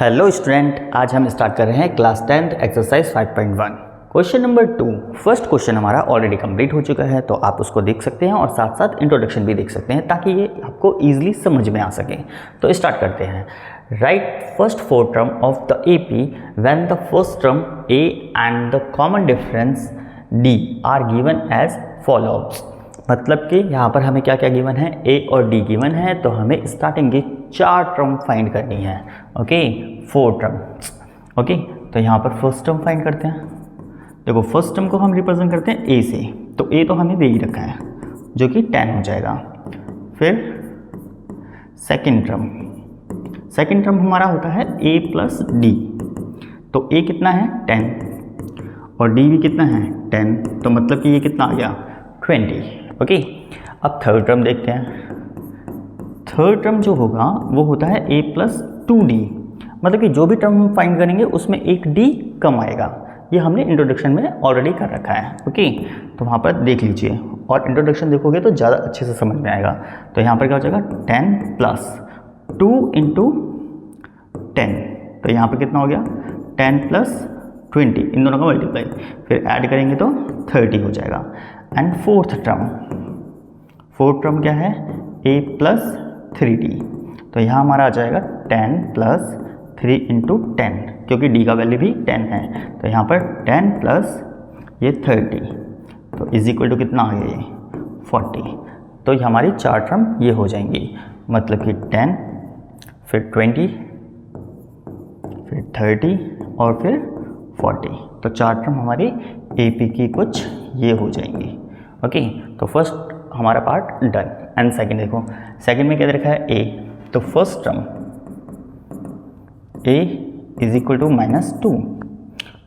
Hello student, आज हम start कर रहे हैं class 10th exercise 5.1। Question number 2। First question हमारा ऑलरेडी कंप्लीट हो चुका है, तो आप उसको देख सकते हैं और साथ साथ इंट्रोडक्शन भी देख सकते हैं ताकि ये आपको ईजिली समझ में आ सके। तो स्टार्ट करते हैं। Write first four term of the AP when the first term A and the common difference D are given as followers. मतलब कि यहाँ पर हमें क्या क्या गिवन है, A और D गिवन है, तो हमें स्टार्टिंग की 4 टर्म फाइंड करनी है। Okay, 4 term. ओके, तो यहाँ पर फर्स्ट टर्म फाइंड करते हैं। देखो फर्स्ट टर्म को हम रिप्रेजेंट करते हैं A से, तो A तो हमें दे ही रखा है जो कि 10 हो जाएगा। फिर सेकेंड टर्म हमारा होता है A प्लस D, तो A कितना है 10 और D भी कितना है 10, तो मतलब कि ये कितना आ गया 20। ओके, अब थर्ड टर्म देखते हैं। थर्ड टर्म जो होगा वो होता है A प्लस 2D, मतलब कि जो भी टर्म हम फाइंड करेंगे उसमें एक D कम आएगा। ये हमने इंट्रोडक्शन में ऑलरेडी कर रखा है। ओके, तो वहाँ पर देख लीजिए और इंट्रोडक्शन देखोगे तो ज़्यादा अच्छे से समझ में आएगा। तो यहाँ पर क्या हो जाएगा 10 प्लस 2 इंटू 10, तो यहाँ पर कितना हो गया 10 प्लस 20, इन दोनों का मल्टीप्लाई, फिर ऐड करेंगे तो 30 हो जाएगा। एंड फोर्थ टर्म क्या है A प्लस 3D, तो यहाँ हमारा आ जाएगा 10 प्लस 3 इंटू 10, क्योंकि D का वैल्यू भी 10 है, तो यहाँ पर 10 प्लस ये 30, तो इज इक्वल टू कितना आ गया ये 40। तो ये हमारी 4 टर्म ये हो जाएंगी, मतलब कि 10 फिर 20 फिर 30 और फिर 40, तो 4 टर्म हमारी AP की कुछ ये हो जाएंगी। ओके, तो फर्स्ट हमारा पार्ट डन। एंड सेकंड देखो, सेकंड में क्या दे रखा है A, तो first term A is equal to -2,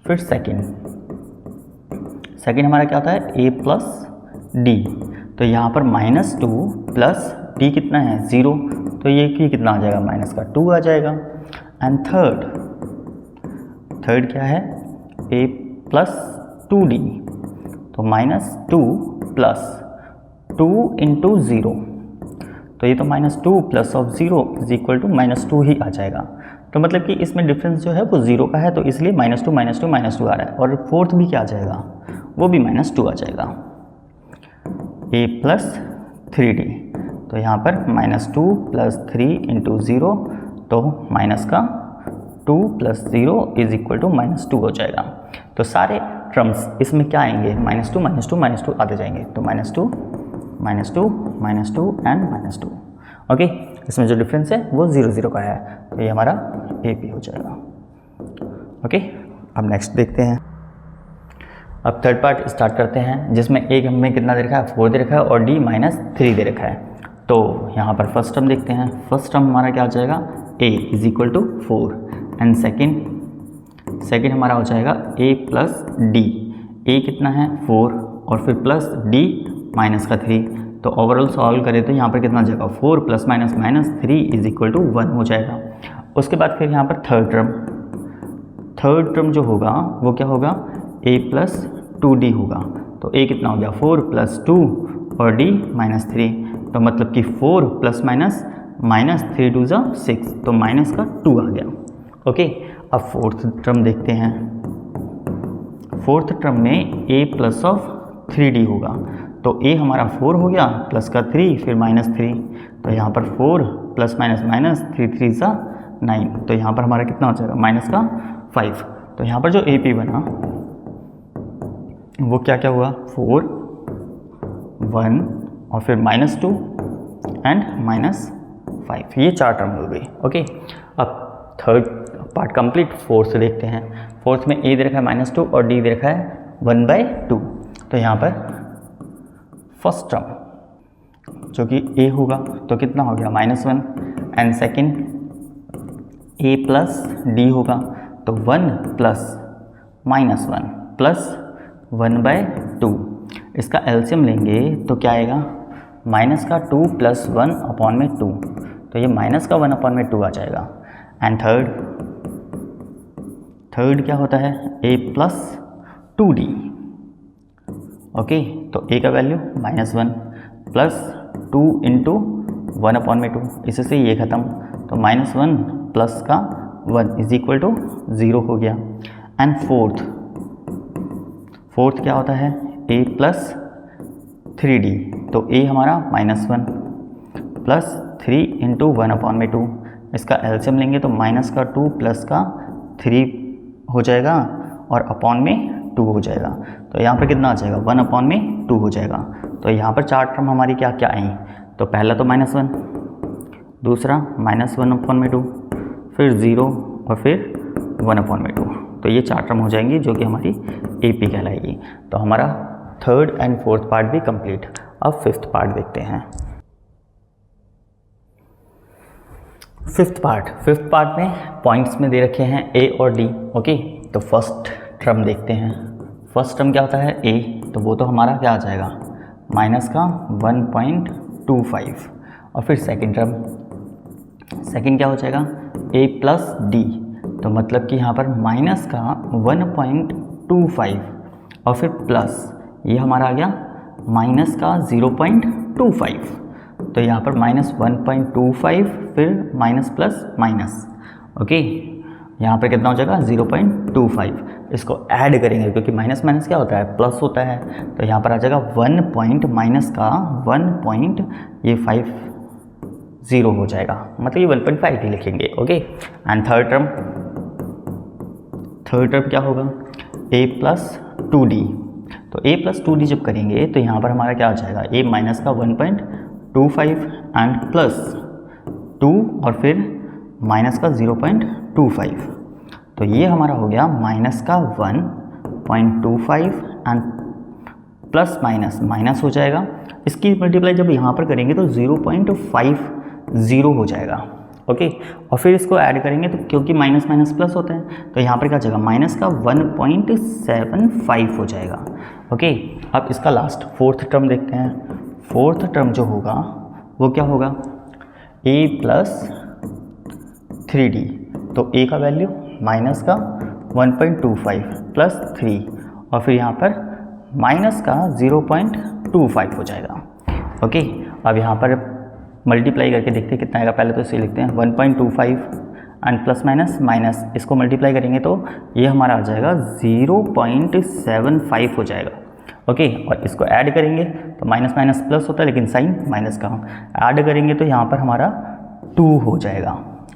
फिर सेकंड हमारा क्या होता है A प्लस D, तो यहाँ पर -2 प्लस D कितना है 0, तो ये कितना आ जाएगा माइनस का 2 आ जाएगा। एंड थर्ड क्या है A प्लस 2D, तो -2 प्लस 2 इंटू 0, तो ये तो -2 plus of 0 is equal to -2 ही आ जाएगा। तो मतलब कि इसमें डिफरेंस जो है वो 0 का है, तो इसलिए -2 आ रहा है। और फोर्थ भी क्या आ जाएगा, वो भी -2 आ जाएगा। A प्लस 3D, तो यहाँ पर -2 प्लस 3 इंटू 0, तो माइनस का 2 प्लस 0 इज इक्वल टू -2 हो जाएगा। तो सारे टर्म्स इसमें क्या आएंगे -2 आते जाएंगे, तो -2 एंड -2। ओके, इसमें जो डिफरेंस है वो 0 का है, तो ये हमारा AP हो जाएगा। ओके, अब नेक्स्ट देखते हैं। अब थर्ड पार्ट स्टार्ट करते हैं, जिसमें एक हमें कितना दे रखा है 4 दे रखा है और D -3 दे रखा है। तो यहाँ पर फर्स्ट टर्म देखते हैं। फर्स्ट टर्म हमारा क्या हो जाएगा A is equal to 4 and second हमारा हो जाएगा A प्लस D। A कितना है 4 और फिर प्लस D माइनस का 3, तो ओवरऑल सॉल्व करें तो यहाँ पर कितना आ जाएगा 4 प्लस -3 इज इक्वल टू 1 हो जाएगा। उसके बाद फिर यहाँ पर थर्ड टर्म जो होगा वो क्या होगा A प्लस 2D होगा, तो A कितना हो गया 4 प्लस 2 और D -3, तो मतलब कि 4 प्लस -3 2 ज़ा 6, तो माइनस का 2 आ गया। ओके, अब फोर्थ टर्म देखते हैं। फोर्थ टर्म में A प्लस ऑफ 3D होगा, तो A हमारा 4 हो गया प्लस का 3 फिर -3, तो यहाँ पर 4 प्लस -3 3 ज़ा 9, तो यहाँ पर हमारा कितना हो जाएगा माइनस का 5। तो यहाँ पर जो AP बना वो क्या क्या हुआ 4 1 और फिर -2 एंड -5, ये 4 टर्म हो गई। ओके, अब थर्ड पार्ट कंप्लीट। फोर्थ से देखते हैं। फोर्थ में A दे रखा है -2 और D दे रखा है 1/2, तो यहाँ पर फर्स्ट टर्म जो कि A होगा तो कितना हो गया -1 and second A plus D होगा, तो 1 प्लस -1 प्लस 1/2, इसका एलसीएम लेंगे तो क्या आएगा माइनस का 2 प्लस 1/2, तो ये माइनस का 1/2 आ जाएगा। एंड थर्ड क्या होता है A प्लस 2D। ओके, तो A का वैल्यू -1 प्लस 2 इंटू 1/2, इससे ये ख़त्म, तो -1 प्लस का 1 इज इक्वल टू 0 हो गया। एंड फोर्थ क्या होता है a प्लस 3d, तो a हमारा -1 प्लस 3 इंटू 1/2, इसका एलसीएम लेंगे तो माइनस का 2 प्लस का 3 हो जाएगा और अपॉन में 2 हो जाएगा। तो यहाँ पर कितना आ जाएगा 1/2 हो जाएगा। तो यहाँ पर 4 टर्म हमारी क्या क्या आई, तो पहला तो -1, दूसरा -1/2, फिर 0 और फिर 1/2। तो ये 4 टर्म हो जाएंगी जो कि हमारी AP कहलाएगी। तो हमारा थर्ड एंड फोर्थ पार्ट भी कंप्लीट। अब फिफ्थ पार्ट देखते हैं। फिफ्थ पार्ट में पॉइंट्स में दे रखे हैं A और D। ओके, तो फर्स्ट टर्म देखते हैं। फर्स्ट टर्म क्या होता है A, तो वो तो हमारा क्या आ जाएगा माइनस का 1.25। और फिर सेकंड टर्म, सेकंड क्या हो जाएगा A प्लस D, तो मतलब कि यहाँ पर माइनस का 1.25 और फिर प्लस ये हमारा आ गया माइनस का 0.25। तो यहाँ पर -1.25 फिर माइनस प्लस माइनस। ओके, यहाँ पर कितना हो जाएगा 0.25। इसको ऐड करेंगे क्योंकि माइनस माइनस क्या होता है प्लस होता है। तो यहाँ पर आ जाएगा 1 पॉइंट माइनस का 1.50 हो जाएगा, मतलब ये 1.5 ही लिखेंगे। ओके, एंड थर्ड टर्म क्या होगा A प्लस 2D। तो A प्लस 2D जब करेंगे तो यहाँ पर हमारा क्या आ जाएगा A माइनस का 1.25 एंड प्लस 2 और फिर माइनस का 0.25। तो ये हमारा हो गया माइनस का 1.25 एंड प्लस माइनस हो जाएगा। इसकी मल्टीप्लाई जब यहाँ पर करेंगे तो 0.50 हो जाएगा। ओके, और फिर इसको ऐड करेंगे तो क्योंकि माइनस माइनस प्लस होता है तो यहाँ पर क्या जाएगा माइनस का 1.75 हो जाएगा। ओके, अब इसका लास्ट फोर्थ टर्म देखते हैं। फोर्थ टर्म जो होगा वो क्या होगा A प्लस 3D। तो A का वैल्यू माइनस का 1.25 प्लस 3 और फिर यहाँ पर माइनस का 0.25 हो जाएगा। ओके, अब यहाँ पर मल्टीप्लाई करके देखते हैं कितना आएगा। पहले तो इसे लिखते हैं 1.25 एंड प्लस माइनस इसको मल्टीप्लाई करेंगे तो ये हमारा आ जाएगा 0.75 हो जाएगा। ओके, और इसको ऐड करेंगे तो माइनस माइनस प्लस होता है लेकिन साइन माइनस का ऐड करेंगे तो यहाँ पर हमारा 2 हो जाएगा।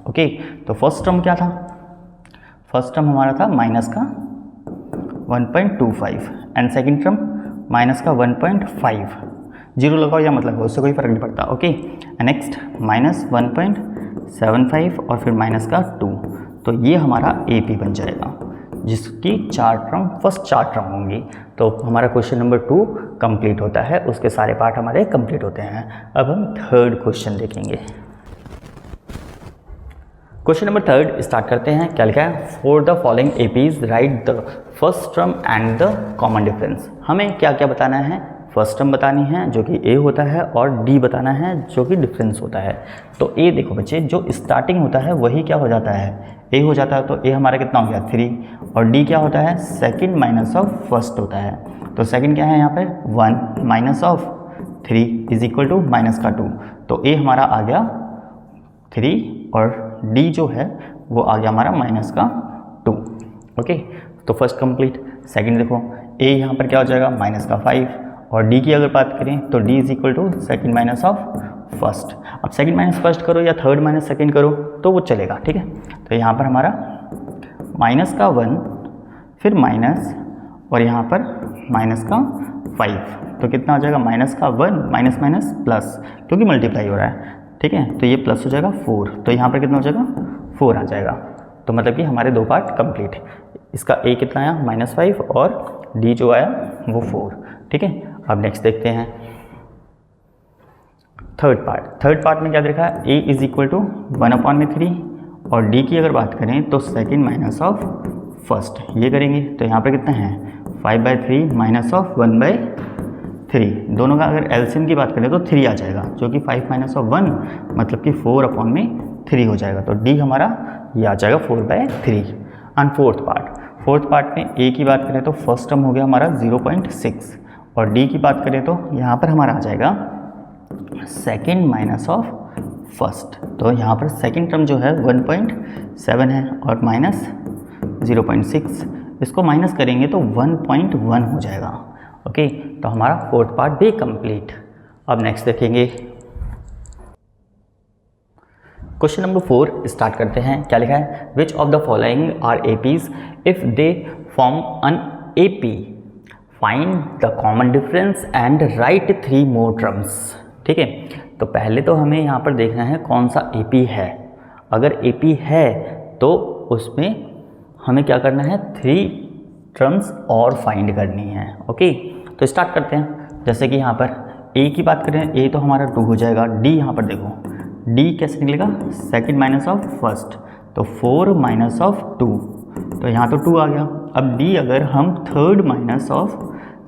ओके, तो फर्स्ट टर्म क्या था, फर्स्ट टर्म हमारा था माइनस का 1.25 एंड सेकेंड टर्म माइनस का 1.5। जीरो लगाओ या मतलब उससे कोई फर्क नहीं पड़ता। ओके, नेक्स्ट माइनस 1.75 और फिर माइनस का 2। तो ये हमारा AP बन जाएगा जिसकी 4 टर्म फर्स्ट 4 टर्म होंगी। तो हमारा क्वेश्चन नंबर 2 कंप्लीट होता है, उसके सारे पार्ट हमारे कंप्लीट होते हैं। अब हम थर्ड क्वेश्चन देखेंगे। क्वेश्चन नंबर 3 स्टार्ट करते हैं। क्या लिखा है, for the following APs right the first term and the common difference. हमें क्या क्या बताना है, फर्स्ट टर्म बतानी है जो कि A होता है और D बताना है जो कि डिफरेंस होता है। तो A देखो बच्चे, जो स्टार्टिंग होता है वही क्या हो जाता है A हो जाता है। तो A हमारा कितना हो गया 3 और D क्या होता है सेकंड माइनस ऑफ फर्स्ट होता है। तो सेकंड क्या है यहाँ पर 1 minus of 3 is equal to minus का 2। तो A हमारा आ गया 3 और D जो है वो आ गया हमारा माइनस का 2। ओके, तो फर्स्ट कंप्लीट। सेकंड देखो A यहाँ पर क्या हो जाएगा माइनस का 5 और D की अगर बात करें तो D is equal to second minus of first. अब सेकेंड माइनस फर्स्ट करो या थर्ड माइनस सेकेंड करो तो वो चलेगा, ठीक है। तो यहाँ पर हमारा माइनस का 1 फिर माइनस और यहाँ पर माइनस का 5। तो कितना हो जाएगा माइनस का 1 माइनस माइनस प्लस क्योंकि मल्टीप्लाई हो रहा है, ठीक है। तो ये प्लस हो जाएगा 4। तो यहाँ पर कितना हो जाएगा 4 आ जाएगा। तो मतलब कि हमारे 2 पार्ट कंप्लीट। इसका A कितना आया -5 और D जो आया वो 4, ठीक है। अब नेक्स्ट देखते हैं थर्ड पार्ट में क्या देखा है A इज इक्वल टू 1/3 और D की अगर बात करें तो सेकेंड माइनस ऑफ फर्स्ट ये करेंगे। तो यहाँ पर कितना है 5/3 माइनस ऑफ 1/3। दोनों का अगर एलसीएम की बात करें तो 3 आ जाएगा जो कि 5 माइनस ऑफ 1 मतलब कि 4/3 हो जाएगा। तो D हमारा ये आ जाएगा 4/3। एंड फोर्थ पार्ट में A की बात करें तो फर्स्ट टर्म हो गया हमारा 0.6 और D की बात करें तो यहाँ पर हमारा आ जाएगा सेकेंड माइनस ऑफ फर्स्ट। तो यहाँ पर सेकंड टर्म जो है 1.7 है और माइनस 0.6, इसको माइनस करेंगे तो 1.1 हो जाएगा। ओके, तो हमारा फोर्थ पार्ट भी कंप्लीट। अब नेक्स्ट देखेंगे क्वेश्चन नंबर 4 स्टार्ट करते हैं। क्या लिखा है, which of the following are APs if they form an AP, find the common difference and write 3 more terms. ठीक है, तो पहले तो हमें यहाँ पर देखना है कौन सा एपी है। अगर एपी है तो उसमें हमें क्या करना है, 3 टर्म्स और फाइंड करनी है। ओके, तो स्टार्ट करते हैं। जैसे कि यहाँ पर ए की बात करें, ए तो हमारा 2 हो जाएगा। डी यहाँ पर देखो, डी कैसे निकलेगा, सेकंड माइनस ऑफ फर्स्ट, तो 4 माइनस ऑफ 2, तो यहाँ तो 2 आ गया। अब डी अगर हम थर्ड माइनस ऑफ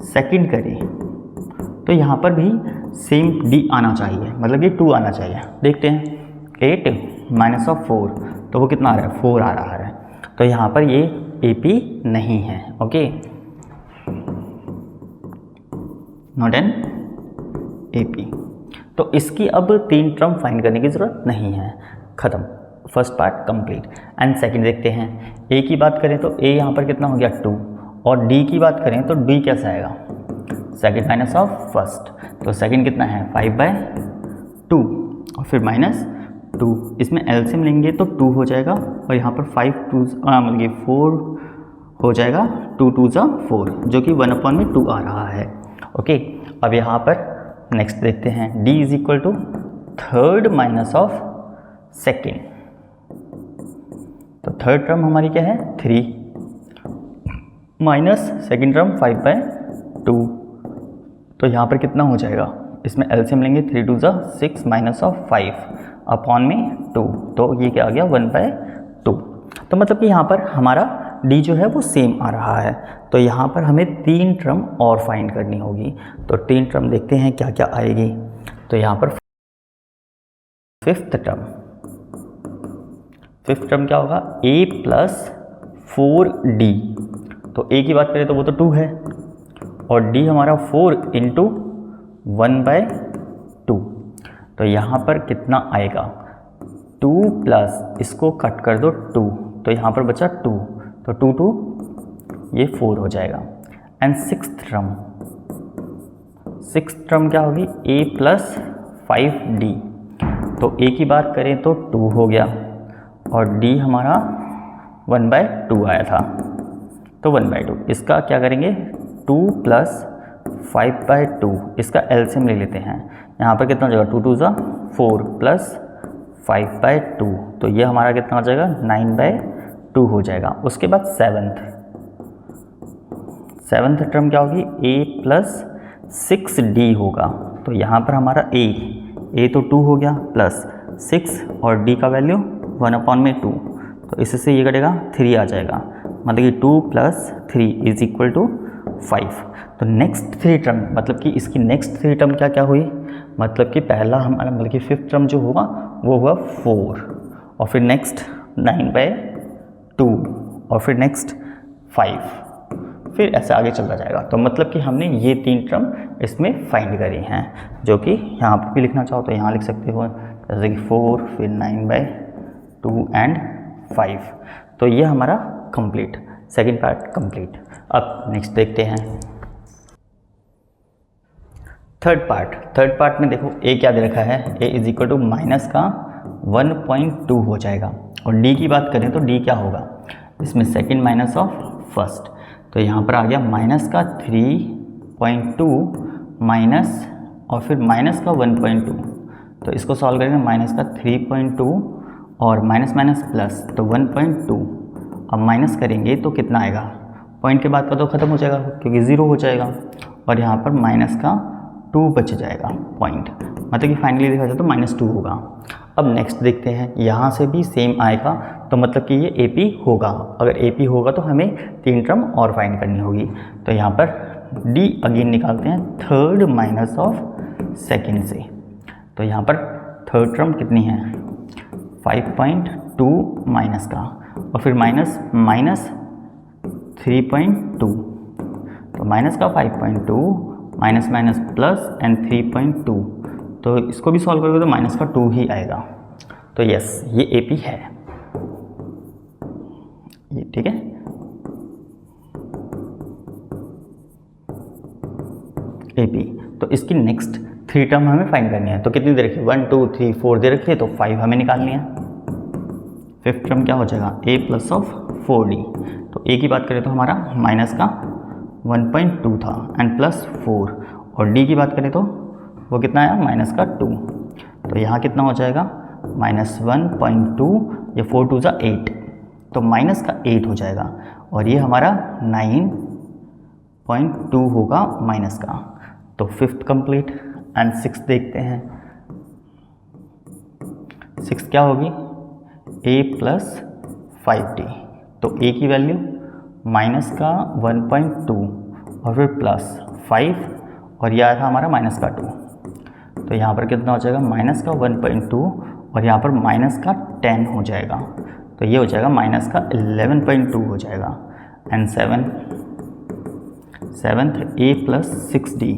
सेकंड करें तो यहाँ पर भी सेम डी आना चाहिए, मतलब ये 2 आना चाहिए। देखते हैं, 8 माइनस ऑफ 4, तो वो कितना आ रहा है, 4 आ रहा है। तो यहाँ पर ये एपी नहीं है। Okay, not an AP. तो इसकी अब 3 टर्म फाइंड करने की ज़रूरत नहीं है, ख़त्म, first part complete. And second देखते हैं, ए की बात करें तो ए यहाँ पर कितना हो गया 2, और डी की बात करें तो डी कैसा आएगा, सेकंड माइनस ऑफ फर्स्ट, तो सेकंड कितना है 5/2 और फिर माइनस 2, इसमें एलसीएम लेंगे तो 2 हो जाएगा और यहाँ पर मतलब 4 हो जाएगा, 2 2 जा 4, जो कि 1/2 आ रहा है। ओके, अब यहाँ पर नेक्स्ट देखते हैं, d is equal to third minus of second, तो थर्ड टर्म हमारी क्या है 3 माइनस सेकेंड टर्म 5/2, तो यहाँ पर कितना हो जाएगा, इसमें एलसीएम लेंगे 3 2 जा 6 माइनस ऑफ 5 अपॉन में 2, तो ये क्या आ गया 1/2। तो मतलब कि यहाँ पर हमारा d जो है वो सेम आ रहा है। तो यहाँ पर हमें 3 टर्म और फाइंड करनी होगी। तो 3 टर्म देखते हैं क्या क्या आएगी। तो यहाँ पर फिफ्थ टर्म क्या होगा, a प्लस 4d, तो a की बात करें तो वो तो 2 है और d हमारा 4 इंटू 1/2, तो यहाँ पर कितना आएगा 2 प्लस इसको कट कर दो 2, तो यहाँ पर बचा 2, तो 2 2 ये 4 हो जाएगा। एंड सिक्स्थ टर्म क्या होगी, a प्लस 5d, तो a की बात करें तो 2 हो गया और d हमारा 1/2 आया था, तो 1/2, इसका क्या करेंगे 2 प्लस 5/2, इसका एलसीएम ले लेते हैं। यहाँ पर कितना हो जाएगा 2 2 जा 4 प्लस 5/2, तो ये हमारा कितना हो जाएगा 9/2 हो जाएगा। उसके बाद सेवन्थ टर्म क्या होगी, a प्लस 6d होगा, तो यहाँ पर हमारा a तो 2 हो गया प्लस 6 और d का वैल्यू 1/2, तो इससे ये कटेगा 3 आ जाएगा, मतलब कि 2 प्लस 3 इज इक्वल टू 5। तो नेक्स्ट 3 टर्म, मतलब कि इसकी नेक्स्ट 3 टर्म क्या क्या हुई, मतलब कि पहला हमारा मतलब कि फिफ्थ टर्म जो होगा वो हुआ 4 और फिर नेक्स्ट 9/2 और फिर नेक्स्ट 5, फिर ऐसे आगे चलता जाएगा। तो मतलब कि हमने ये 3 टर्म इसमें फाइंड करी हैं, जो कि यहाँ पर भी लिखना चाहो तो यहाँ लिख सकते हो, जैसे कि 4 फिर 9/2 एंड 5। तो ये हमारा कंप्लीट, सेकंड पार्ट कंप्लीट। अब नेक्स्ट देखते हैं थर्ड पार्ट में देखो a क्या दे रखा है, a is equal to minus का 1.2 हो जाएगा और d की बात करें तो d क्या होगा, इसमें सेकंड माइनस ऑफ फर्स्ट, तो यहाँ पर आ गया माइनस का 3.2 माइनस और फिर माइनस का 1.2, तो इसको सॉल्व करेंगे, माइनस का 3.2 और माइनस माइनस प्लस, तो 1.2, अब माइनस करेंगे तो कितना आएगा, पॉइंट के बाद का तो ख़त्म हो जाएगा क्योंकि 0 हो जाएगा और यहाँ पर माइनस का 2 बच जाएगा पॉइंट, मतलब कि फाइनली देखा जाए तो -2 होगा। अब नेक्स्ट देखते हैं, यहाँ से भी सेम आएगा, तो मतलब कि ये AP होगा। अगर AP होगा तो हमें 3 टर्म और फाइंड करनी होगी। तो यहाँ पर D अगेन निकालते हैं थर्ड माइनस ऑफ सेकेंड से, तो यहाँ पर थर्ड टर्म कितनी है 5.2 माइनस का और फिर माइनस 3.2, तो माइनस का 5.2 माइनस माइनस प्लस एंड 3.2, तो इसको भी सॉल्व करोगे तो माइनस का 2 ही आएगा। तो यस, ये AP है, ये ठीक है। AP, तो इसकी नेक्स्ट 3 टर्म हमें फाइंड करनी है। तो कितनी दे रखी है, 1 2 3 4 दे रखी है, तो 5 हमें निकालनी है। 5th टर्म क्या हो जाएगा, A प्लस ऑफ 4D। तो A की बात करें तो हमारा माइनस का 1.2 था एंड प्लस 4, और D की बात करें तो वो कितना आया, माइनस का 2। तो यहाँ कितना हो जाएगा, माइनस 1.2, ये 4 2 ज़ा 8, तो माइनस का 8 हो जाएगा, और ये हमारा 9.2 होगा माइनस का। तो 5th कंप्लीट एंड 6th देखते हैं। 6th क्या होगी, A प्लस 5D। तो A की वैल्यू माइनस का 1.2 और फिर प्लस 5, और यह आया था हमारा माइनस का 2। तो यहाँ पर कितना हो जाएगा, माइनस का 1.2 और यहाँ पर माइनस का 10 हो जाएगा। तो ये हो जाएगा माइनस का 11.2 हो जाएगा। And 7th A plus 6D।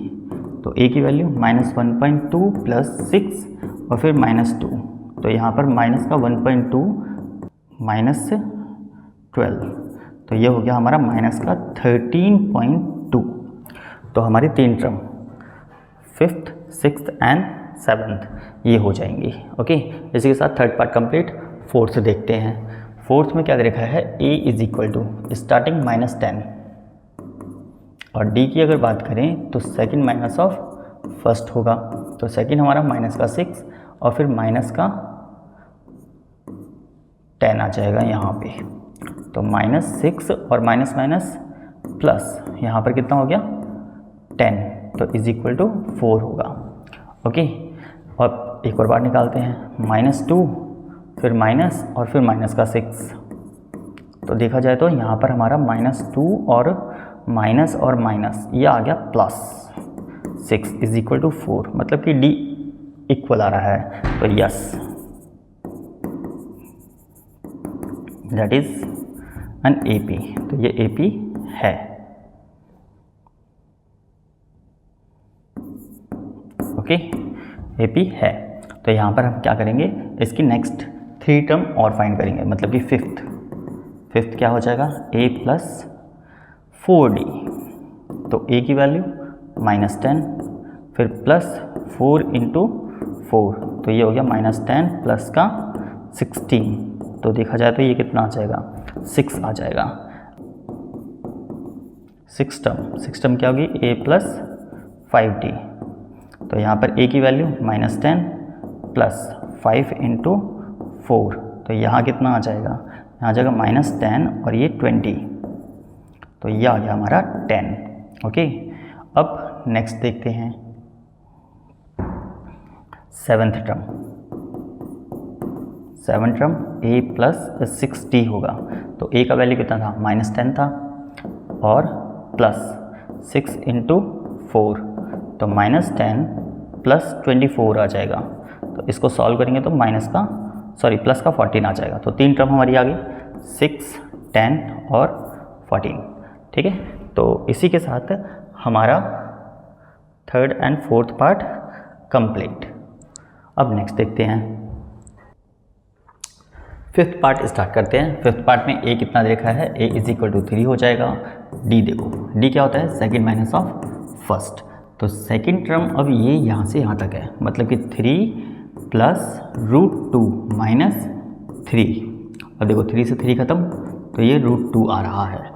तो A की वैल्यू माइनस 1.2 प्लस 6 और फिर माइनस 2। तो यहाँ पर माइनस का 1.2 माइनस से 12, तो ये हो गया हमारा माइनस का 13.2। तो हमारी 3 term 5th 6th and 7th ये हो जाएंगी। ओके, इसी के साथ 3rd पार्ट कंप्लीट। 4th देखते हैं। 4th में क्या दे रखा है, A is equal to starting minus 10, और D की अगर बात करें तो सेकंड माइनस ऑफ फर्स्ट होगा। तो सेकंड हमारा माइनस का 6 और फिर माइनस का 10 आ जाएगा यहाँ पे। तो माइनस 6 और माइनस माइनस प्लस, यहाँ पर कितना हो गया 10, तो इज इक्वल टू 4 होगा। ओके, और एक और बार निकालते हैं, माइनस 2 फिर माइनस और फिर माइनस का 6। तो देखा जाए तो यहाँ पर हमारा माइनस 2 और माइनस ये आ गया प्लस 6 इज इक्वल टू 4, मतलब कि D इक्वल आ रहा है। तो yes, that is an AP। तो ये AP है। ओके, AP है। तो यहाँ पर हम क्या करेंगे, इसकी नेक्स्ट 3 टर्म और फाइंड करेंगे, मतलब कि 5th क्या हो जाएगा, A प्लस 4D। तो A की वैल्यू माइनस 10 फिर प्लस 4 इंटू 4, तो ये हो गया माइनस 10 प्लस का 16। तो देखा जाए तो ये कितना आ जाएगा, 6 आ जाएगा। 6th टर्म क्या होगी, A प्लस 5D। तो यहाँ पर A की वैल्यू माइनस 10 प्लस 5 इंटू 4, तो यहाँ कितना आ जाएगा, यहाँ आ जाएगा माइनस 10 और ये 20, तो ये आ गया हमारा 10। ओके, अब नेक्स्ट देखते हैं 7th term A plus 6D होगा। तो A का वैल्यू कितना था, माइनस 10 था और प्लस 6 इंटू 4, तो माइनस 10 प्लस 24 आ जाएगा। तो इसको सॉल्व करेंगे तो प्लस का 14 आ जाएगा। तो 3 टर्म हमारी आ गई, 6, 10 और 14। ठीक है, तो इसी के साथ हमारा 3rd and 4th part complete. अब नेक्स्ट देखते हैं 5th पार्ट स्टार्ट करते हैं। 5th पार्ट में A कितना देखा है, A इज इक्वल टू 3 हो जाएगा। D देखो, D क्या होता है, सेकंड माइनस ऑफ फर्स्ट। तो सेकंड टर्म अब ये यहाँ से यहाँ तक है, मतलब कि 3 प्लस √2 माइनस 3। अब देखो 3 से 3 खत्म, तो ये √2 आ रहा है।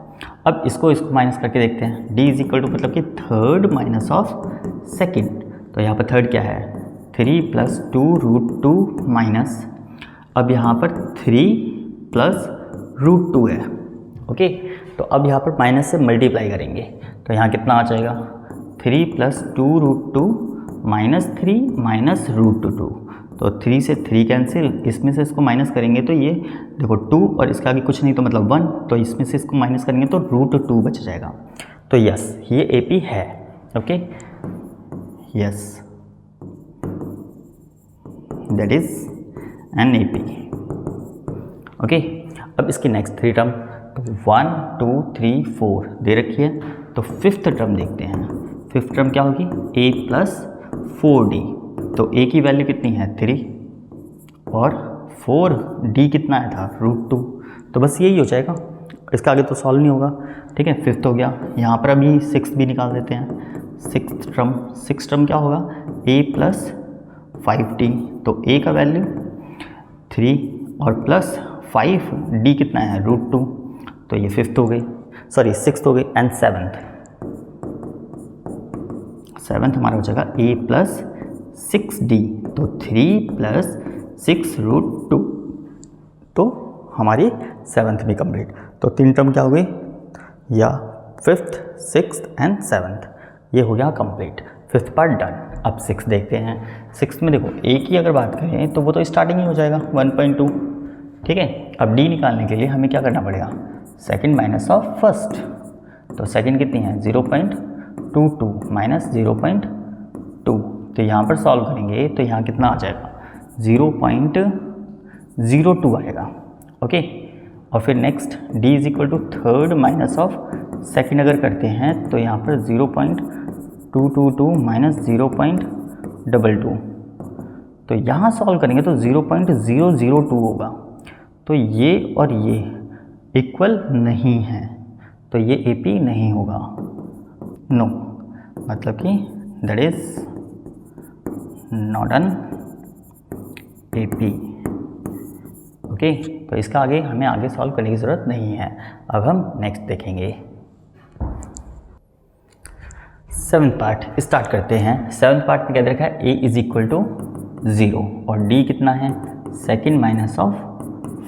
अब इसको माइनस करके देखते हैं। D इज इक्वल टू मतलब कि 3rd माइनस ऑफ सेकेंड। तो यहाँ पर 3rd क्या है, 3 प्लस 2 √2 माइनस, अब यहाँ पर 3 प्लस √2 है। ओके, तो अब यहाँ पर माइनस से मल्टीप्लाई करेंगे, तो यहाँ कितना आ जाएगा, 3 प्लस 2 √2 माइनस 3 माइनस √2। तो 3 से 3 कैंसिल, इसमें से इसको माइनस करेंगे तो ये देखो 2 और इसके आगे कुछ नहीं तो मतलब 1, तो इसमें से इसको माइनस करेंगे तो √2 बच जाएगा। तो यस, ये AP है। Okay, yes, that is an AP। Okay, अब इसकी नेक्स्ट 3 टर्म, तो 1 2 3 4 दे रखी है। तो 5th टर्म देखते हैं। 5th टर्म क्या होगी, A प्लस 4D। तो a की वैल्यू कितनी है 3 और 4d कितना आया था √2, तो बस यही हो जाएगा, इसका आगे तो सॉल्व नहीं होगा। ठीक है, फिफ्थ हो गया। यहाँ पर अभी सिक्स भी निकाल देते हैं। सिक्स टर्म क्या होगा a प्लस 5d, तो a का वैल्यू 3 और प्लस 5d कितना है √2, तो ये फिफ्थ हो गई, सॉरी सिक्स्थ हो गई। एंड सेवन्थ हमारा हो जाएगा a प्लस 6d, तो 3 प्लस 6 √2, तो हमारी सेवन्थ भी कंप्लीट। तो 3 टर्म क्या हो गई, या फिफ्थ, सिक्स्थ एंड सेवन्थ, ये हो गया कंप्लीट। Fifth part done. अब सिक्स देखते हैं। सिक्स में देखो a की अगर बात करें तो वो तो स्टार्टिंग ही हो जाएगा 1.2। ठीक है, अब d निकालने के लिए हमें क्या करना पड़ेगा, सेकंड माइनस ऑफ फर्स्ट, तो सेकंड कितनी है 0.22 माइनस 0.2, तो यहाँ पर सॉल्व करेंगे तो यहाँ कितना आ जाएगा 0.02 आएगा। ओके, और फिर next d is equal to third minus of second अगर करते हैं तो यहाँ पर 0.222 माइनस 0.22, तो यहाँ सॉल्व करेंगे तो 0.002 होगा। तो ये और ये इक्वल नहीं है, तो ये AP नहीं होगा, नो, मतलब कि that is not an AP। Okay, तो इसका आगे हमें आगे सॉल्व करने की ज़रूरत नहीं है। अब हम नेक्स्ट देखेंगे। सेवन्थ पार्ट स्टार्ट करते हैं। सेवन्थ पार्ट में क्या दे रखा है, a इज इक्वल टू 0 और d कितना है सेकेंड माइनस ऑफ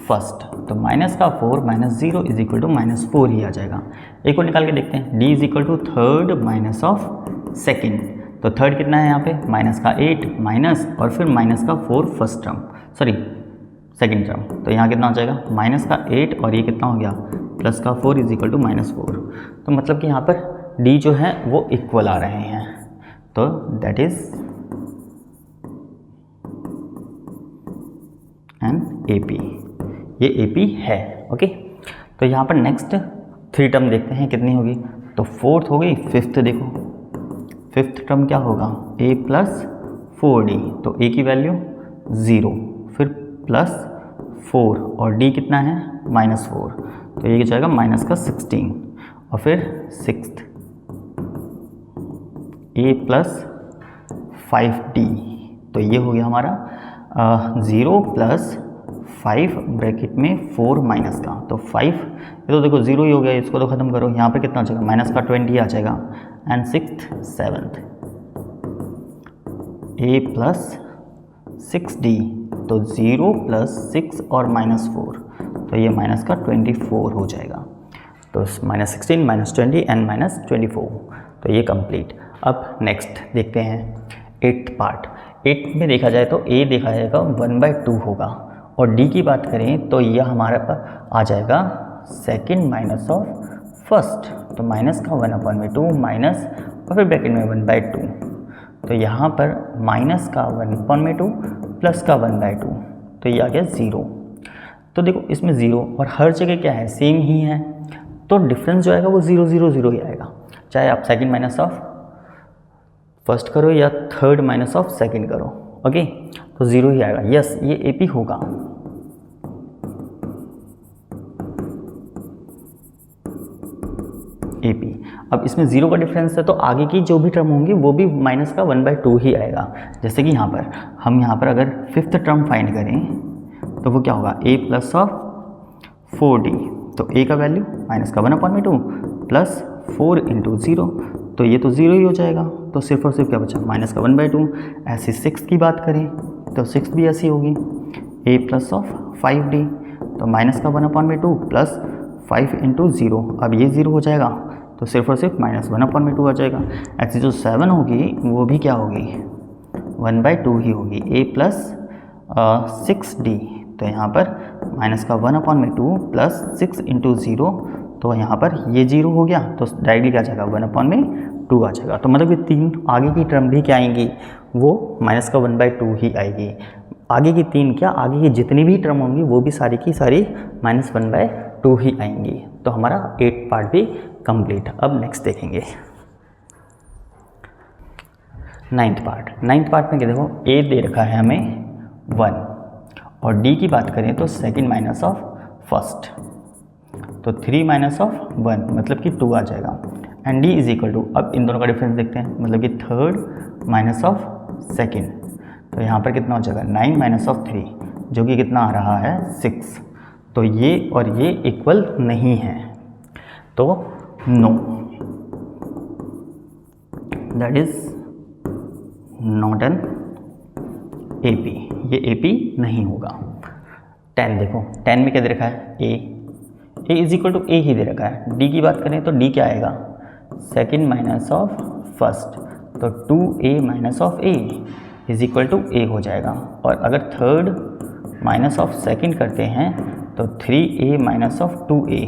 फर्स्ट, तो माइनस का 4 माइनस 0 इज इक्वल टू -4 ही आ जाएगा। एक और निकाल के देखते हैं, d is equal to third minus of second, तो थर्ड कितना है यहाँ पे माइनस का 8 माइनस और फिर माइनस का 4 first term, sorry second term, तो यहाँ कितना हो जाएगा माइनस का 8 और ये कितना हो गया प्लस का 4 इज इक्वल टू -4, तो मतलब कि यहाँ पर d जो है वो इक्वल आ रहे हैं, तो दैट इज एन AP, ये AP है। ओके, तो यहाँ पर नेक्स्ट 3 टर्म देखते हैं कितनी होगी, तो फोर्थ हो गई, फिफ्थ देखो, फिफ्थ टर्म क्या होगा a प्लस 4d, तो a की वैल्यू 0, फिर प्लस 4 और d कितना है -4, तो ये जाएगा माइनस का 16, और फिर सिक्स्थ a प्लस 5d, तो ये हो गया हमारा 0 प्लस 5 ब्रैकेट में 4 माइनस का, तो 5, ये तो देखो 0 ही हो गया, इसको तो ख़त्म करो, यहाँ पे कितना आ जाएगा माइनस का 20 आ जाएगा। And sixth seventh a plus 6d, तो 0 प्लस 6 और -4, तो ये माइनस का 24 हो जाएगा, तो -16 -20 एंड -24, तो ये कंप्लीट। अब नेक्स्ट देखते हैं 8th पार्ट। 8 में देखा जाए तो a देखा जाएगा 1/2 होगा, और d की बात करें तो यह हमारे पर आ जाएगा सेकेंड माइनस ऑफ फर्स्ट, तो माइनस का 1/2 माइनस और फिर ब्रैकेट में 1/2, तो यहाँ पर माइनस का 1/2 प्लस का 1/2, तो ये आ गया 0। तो देखो इसमें 0 और हर जगह क्या है सेम ही है, तो डिफरेंस जो आएगा वो 0 0 0 ही आएगा, चाहे आप सेकेंड माइनस ऑफ फर्स्ट करो या थर्ड माइनस ऑफ सेकेंड करो। ओके, तो 0 ही आएगा। यस, ये AP होगा। AP, अब इसमें 0 का डिफरेंस है तो आगे की जो भी टर्म होंगी वो भी माइनस का 1/2 ही आएगा। जैसे कि यहाँ पर हम अगर फिफ्थ टर्म फाइंड करें तो वो क्या होगा a प्लस ऑफ 4d, तो a का वैल्यू माइनस का 1/2 प्लस 4 इंटू 0, तो ये तो 0 ही हो जाएगा, तो सिर्फ और सिर्फ क्या बचा माइनस का 1/2। ऐसे सिक्स की बात करें तो सिक्स भी ऐसी होगी a प्लस ऑफ 5d, तो माइनस का 1/2 प्लस 5 इंटू 0, अब ये 0 हो जाएगा तो सिर्फ और सिर्फ माइनस 1/2 आ जाएगा। ऐसी जो 7 होगी वो भी क्या होगी 1/2 ही होगी, a प्लस 6d, तो यहाँ पर माइनस का 1/2 प्लस 6 इंटू 0, तो यहाँ पर ये 0 हो गया तो डायरेक्टली क्या आ जाएगा 1/2 आ जाएगा। तो मतलब ये 3 आगे की टर्म भी क्या आएंगी वो माइनस का 1/2 ही आएगी। आगे की 3 क्या, आगे की जितनी भी टर्म होंगी वो भी सारी की सारी माइनस 1/2 ही आएंगी। तो हमारा 8 पार्ट भी कंप्लीट। अब नेक्स्ट देखेंगे। नाइन्थ पार्ट में क्या देखो ए दे रखा है हमें 1 और डी की बात करें तो सेकंड माइनस ऑफ फर्स्ट, तो 3 माइनस ऑफ 1 मतलब कि 2 आ जाएगा। And D is equal to, अब इन दोनों का डिफरेंस देखते हैं, मतलब कि थर्ड माइनस ऑफ सेकेंड, तो यहाँ पर कितना हो जाएगा 9 माइनस ऑफ 3 जो कि कितना आ रहा है 6। तो ये और ये इक्वल नहीं है, तो no, that is not an AP, ये एपी नहीं होगा। 10 देखो 10 में क्या दे रखा है ए इज इक्वल टू ए ही दे रखा है। डी की बात करें तो डी क्या आएगा सेकेंड माइनस ऑफ फर्स्ट, तो 2a minus of A is equal to A हो जाएगा। और अगर थर्ड माइनस ऑफ सेकेंड करते हैं तो 3a माइनस ऑफ 2a,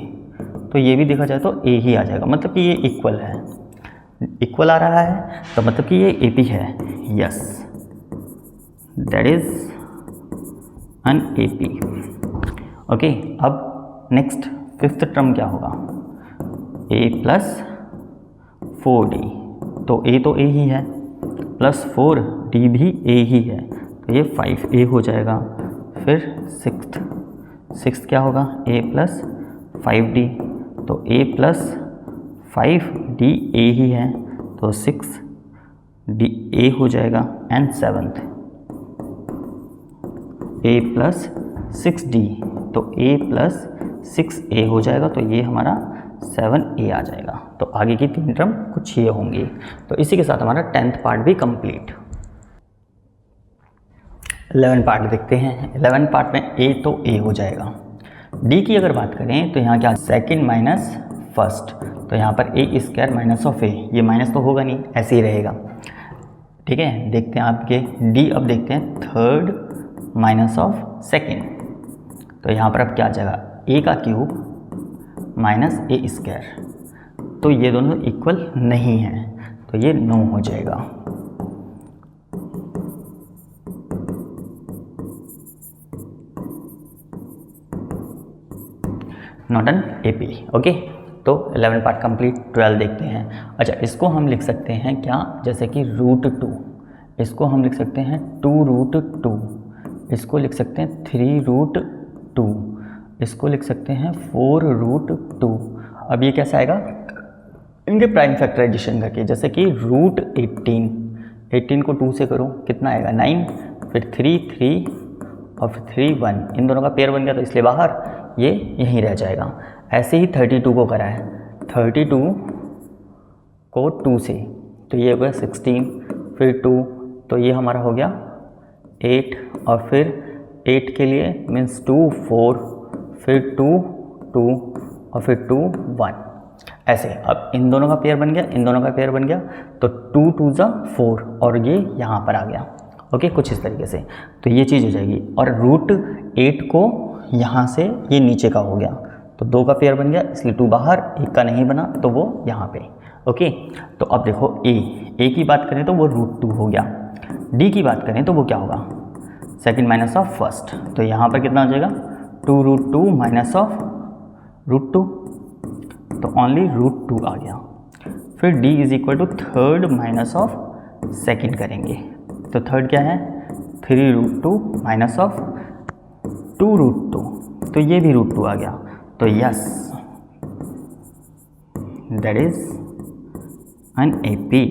तो ये भी देखा जाए तो a ही आ जाएगा, मतलब कि ये इक्वल है, इक्वल आ रहा है तो मतलब कि ये AP है। Yes, that is an AP। Okay, अब नेक्स्ट फिफ्थ टर्म क्या होगा a प्लस 4d, तो a ही है प्लस 4d भी a ही है, तो ये 5a हो जाएगा। फिर सिक्स्थ क्या होगा a प्लस 5d, तो a प्लस 5d a ही है, तो 6d a हो जाएगा। And seventh a plus 6d, तो a प्लस 6a हो जाएगा, तो ये हमारा 7a आ जाएगा। तो आगे की 3 टर्म कुछ ये होंगी। तो इसी के साथ हमारा 10th पार्ट भी कंप्लीट। 11 पार्ट देखते हैं। 11 पार्ट में a तो a हो जाएगा। d की अगर बात करें तो यहाँ क्या सेकंड माइनस फर्स्ट, तो यहाँ पर a square minus of a, ये माइनस तो होगा नहीं, ऐसे ही रहेगा। ठीक है, देखते हैं आपके d। अब देखते हैं थर्ड माइनस ऑफ सेकेंड, तो यहाँ पर अब क्या आ जाएगा a का क्यूब माइनस a स्क्वायर, तो ये दोनों इक्वल नहीं हैं, तो ये नो हो जाएगा। Not an AP. ओके, तो 11 पार्ट कंप्लीट। 12 देखते हैं। अच्छा, इसको हम लिख सकते हैं क्या, जैसे कि √2, इसको हम लिख सकते हैं 2√2, इसको लिख सकते हैं 3√2, इसको लिख सकते हैं 4√2। अब ये कैसे आएगा, इनके प्राइम फैक्टराइजेशन करके, जैसे कि √18 को 2 से करो, कितना आएगा 9, फिर 3 और फिर 3 1, इन दोनों का पेयर बन गया तो इसलिए बाहर, ये यहीं रह जाएगा। ऐसे ही 32 को करा है, 32 को 2 से, तो ये हो गया 16, फिर 2, तो ये हमारा हो गया 8, और फिर 8 के लिए मीन्स 2 4, फिर 2 2 और फिर 2 1, ऐसे। अब इन दोनों का पेयर बन गया, इन दोनों का पेयर बन गया, तो 2 2 ज़ा 4 और ये यहाँ पर आ गया। ओके, कुछ इस तरीके से, तो ये चीज़ हो जाएगी। और √8 को यहाँ से ये नीचे का हो गया, तो 2 का पेयर बन गया, इसलिए 2 बाहर, 1 का नहीं बना, तो वो यहाँ पे। ओके, तो अब देखो a की बात करें तो वो √2 हो गया। d की बात करें तो वो क्या होगा सेकंड माइनस ऑफ फर्स्ट, तो यहाँ पर कितना हो जाएगा 2√2 माइनस ऑफ √2, तो ओनली √2 आ गया। फिर d is equal to third minus of second करेंगे, तो थर्ड क्या है 3√2 माइनस ऑफ 2√2, तो ये भी √2 आ गया। तो yes, that is an AP।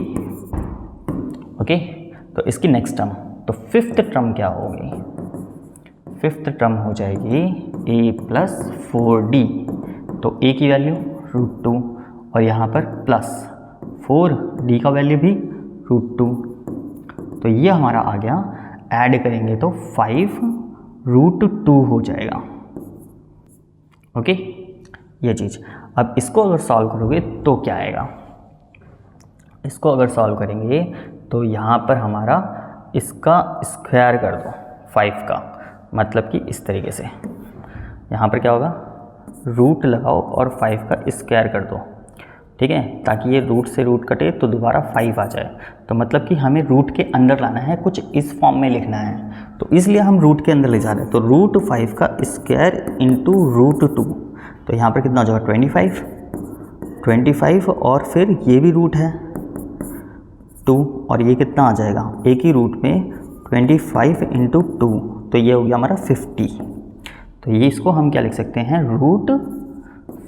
Okay, तो इसकी नेक्स्ट टर्म, तो फिफ्थ टर्म क्या होगी, फिफ्थ टर्म हो जाएगी a प्लस 4d, तो a की वैल्यू √2 और यहाँ पर प्लस 4d का वैल्यू भी √2, तो ये हमारा आ गया। ऐड करेंगे तो 5√2 हो जाएगा। ओके, ये चीज़। अब इसको अगर सॉल्व करोगे तो क्या आएगा, इसको अगर सॉल्व करेंगे तो यहाँ पर हमारा इसका स्क्वायर कर दो 5 का, मतलब कि इस तरीके से यहाँ पर क्या होगा रूट लगाओ और 5 का स्क्वायर कर दो, ठीक है, ताकि ये रूट से रूट कटे तो दोबारा 5 आ जाए। तो मतलब कि हमें रूट के अंदर लाना है, कुछ इस फॉर्म में लिखना है, तो इसलिए हम रूट के अंदर ले जा रहे हैं। तो √5 का स्क्वायर इंटू √2, तो यहाँ पर कितना हो जाएगा 25 और फिर ये भी रूट है 2 और ये कितना आ जाएगा, एक ही रूट में 25 इंटू 2, तो ये हो गया हमारा 50। तो ये इसको हम क्या लिख सकते हैं, रूट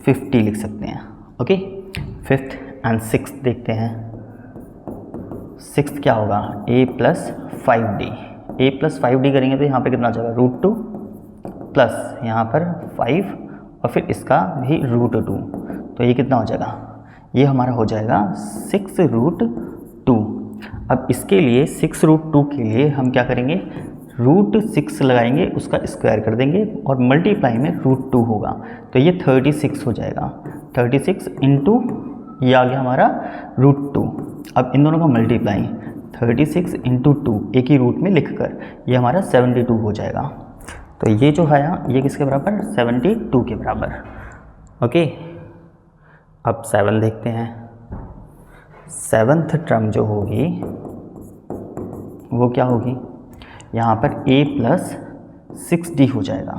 50 लिख सकते हैं। ओके, 5th एंड 6th देखते हैं। 6th क्या होगा, a plus 5d। a plus 5d करेंगे तो यहाँ पे कितना आ जाएगा, रूट 2 प्लस यहाँ पर 5 और फिर इसका भी रूट 2, तो ये कितना हो जाएगा, ये हमारा हो जाएगा 6 रूट 2। अब इसके लिए 6 रूट 2 के लिए हम क्या करेंगे, रूट 6 लगाएंगे, उसका स्क्वायर कर देंगे और मल्टीप्लाई में रूट 2 होगा, तो ये 36 हो जाएगा। 36 इंटू ये आ गया हमारा रूट 2। अब इन दोनों का मल्टीप्लाई 36 इंटू 2 एक ही रूट में लिखकर ये हमारा 72 हो जाएगा। तो ये जो है ये किसके बराबर, 72 के बराबर। ओके, अब 7 देखते हैं। 7th टर्म जो होगी वो क्या होगी, यहाँ पर a प्लस 6d हो जाएगा,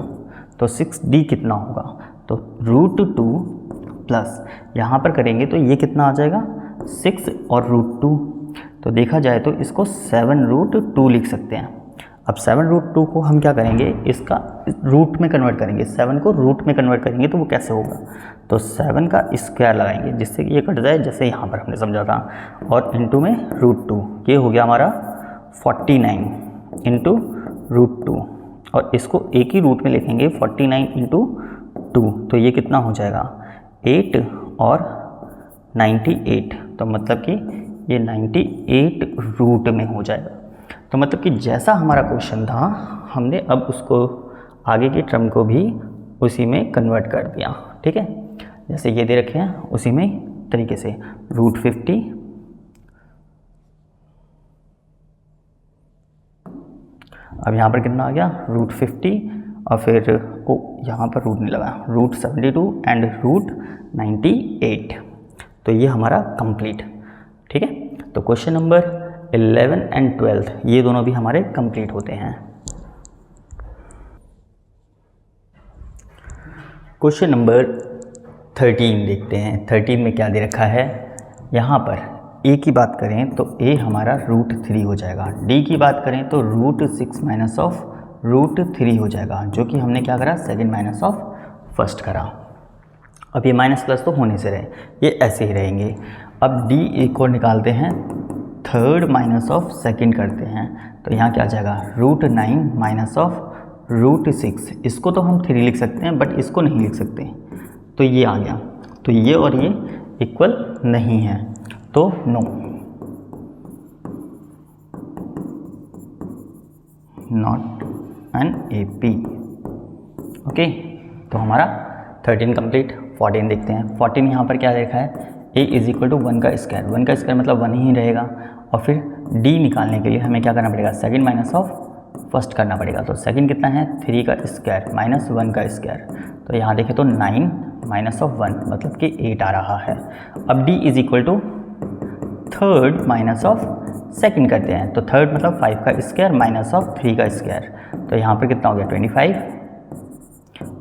तो 6d कितना होगा, तो रूट 2 प्लस यहाँ पर करेंगे तो ये कितना आ जाएगा, 6 और रूट 2, तो देखा जाए तो इसको 7 रूट 2 लिख सकते हैं। अब 7 रूट 2 को हम क्या करेंगे, इसका रूट में कन्वर्ट करेंगे, 7 को रूट में कन्वर्ट करेंगे तो वो कैसे होगा, तो 7 का स्क्वायर लगाएंगे जिससे कि ये कट जाए, जैसे यहाँ पर हमने समझा था, और इंटू में रूट 2, ये हो गया हमारा 49 इंटू रूट 2, और इसको एक ही रूट में लिखेंगे 49 इंटू 2, तो ये कितना हो जाएगा, 8 और 98, तो मतलब कि ये 98 रूट में हो जाएगा। तो मतलब कि जैसा हमारा क्वेश्चन था हमने अब उसको आगे की टर्म को भी उसी में कन्वर्ट कर दिया। ठीक है, जैसे ये दे रखे हैं उसी में तरीके से रूट 50 अब यहाँ पर कितना आ गया, रूट 50 और फिर यहाँ पर रूट नहीं लगा, रूट 72 एंड रूट 98, तो ये हमारा कंप्लीट। ठीक है, तो क्वेश्चन नंबर 11 एंड 12 ये दोनों भी हमारे कंप्लीट होते हैं। क्वेश्चन नंबर 13 देखते हैं। 13 में क्या दे रखा है, यहाँ पर a की बात करें तो a हमारा रूट 3 हो जाएगा, d की बात करें तो रूट 6 माइनस ऑफ रूट 3 हो जाएगा, जो कि हमने क्या करा, सेकेंड माइनस ऑफ फर्स्ट करा। अब ये माइनस प्लस तो होने से रहे, ये ऐसे ही रहेंगे। अब d एक और निकालते हैं, थर्ड माइनस ऑफ सेकेंड करते हैं, तो यहाँ क्या आ जाएगा, रूट 9 माइनस ऑफ रूट 6, इसको तो हम 3 लिख सकते हैं बट इसको नहीं लिख सकते, तो ये आ गया। तो ये और ये इक्वल नहीं है, तो no, not an AP। Okay, तो हमारा 13 कंप्लीट। 14 देखते हैं। 14 यहाँ पर क्या देखा है, a इज इक्वल टू 1 का स्क्वायर, 1 का स्क्वायर मतलब 1 ही रहेगा, और फिर d निकालने के लिए हमें क्या करना पड़ेगा, सेकंड माइनस ऑफ फर्स्ट करना पड़ेगा। तो सेकंड कितना है, 3 का स्क्वायर माइनस 1 का स्क्वायर, तो यहाँ देखें तो 9 माइनस ऑफ 1 मतलब कि 8 आ रहा है। अब d is equal to third minus of second करते हैं, तो थर्ड मतलब 5 का स्क्वायर माइनस ऑफ 3 का स्क्वायर, तो यहाँ पर कितना हो गया 25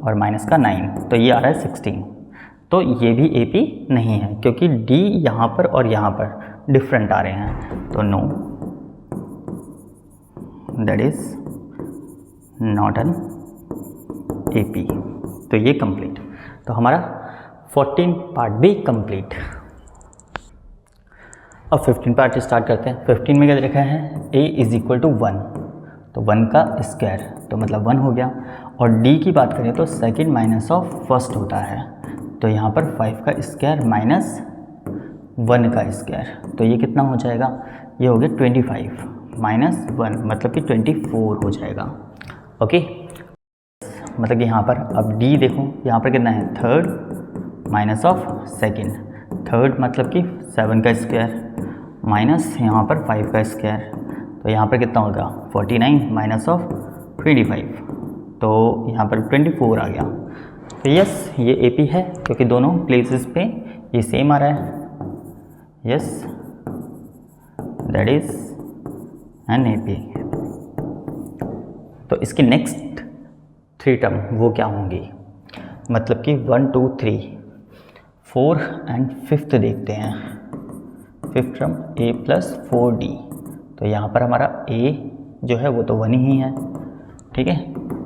और माइनस का 9, तो ये आ रहा है 16। तो ये भी AP नहीं है क्योंकि D यहाँ पर और यहाँ पर डिफरेंट आ रहे हैं, तो no, that is not an AP। तो ये कंप्लीट, तो हमारा 14 पार्ट भी कंप्लीट। अब 15 पार्ट स्टार्ट करते हैं। 15 में क्या लिखा है, a इज इक्वल टू 1, तो 1 का स्क्वायर तो मतलब 1 हो गया, और d की बात करें तो सेकंड माइनस ऑफ फर्स्ट होता है, तो यहाँ पर 5 का स्क्वायर माइनस 1 का स्क्वायर, तो ये कितना हो जाएगा, ये हो गया 25 माइनस 1 मतलब कि 24 हो जाएगा। ओके, मतलब कि यहाँ पर अब d देखो, यहाँ पर कितना है, third minus of second, third मतलब कि 7 का स्क्वायर माइनस यहाँ पर 5 का स्क्वायर, तो यहाँ पर कितना होगा 49 माइनस ऑफ 25, तो यहाँ पर 24 आ गया। तो यस, ये AP है क्योंकि दोनों प्लेसेस पे ये सेम आ रहा है। Yes, that is an AP। तो इसकी नेक्स्ट 3 टर्म वो क्या होंगी, मतलब कि 1 2 3 4 एंड 5th देखते हैं। Fifth term a plus 4d, तो यहाँ पर हमारा a जो है वो तो 1 ही है, ठीक है।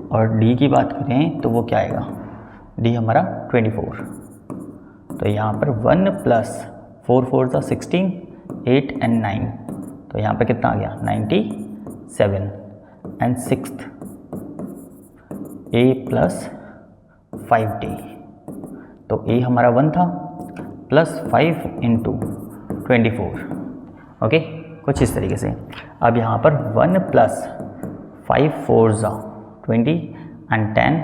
और d की बात करें तो वो क्या आएगा, d हमारा 24, तो यहाँ पर 1 प्लस 4 4 सा 16, 8 एंड 9, तो यहाँ पर कितना आ गया 97, and sixth a plus 5d, तो a हमारा 1 था प्लस 5 इंटू 24, ओके, कुछ इस तरीके से। अब यहाँ पर 1 प्लस 5 4 ज़ा 20 एंड 10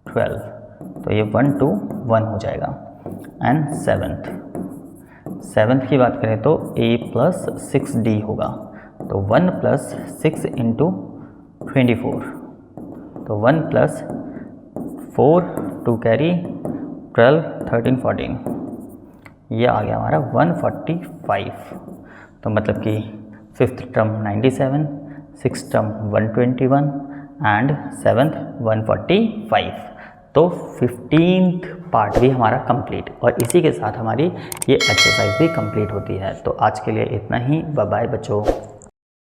12, तो ये 1 2 1 हो जाएगा। एंड सेवन्थ की बात करें तो a प्लस 6d होगा, तो 1 प्लस 6 इंटू 24, तो 1 प्लस 4 टू कैरी 12 13 14, ये आ गया हमारा 145। तो मतलब कि fifth term 97, six term 121 and seventh 145। तो 15th पार्ट भी हमारा कंप्लीट, और इसी के साथ हमारी ये एक्सरसाइज भी कंप्लीट होती है। तो आज के लिए इतना ही, बाय बाय बच्चों।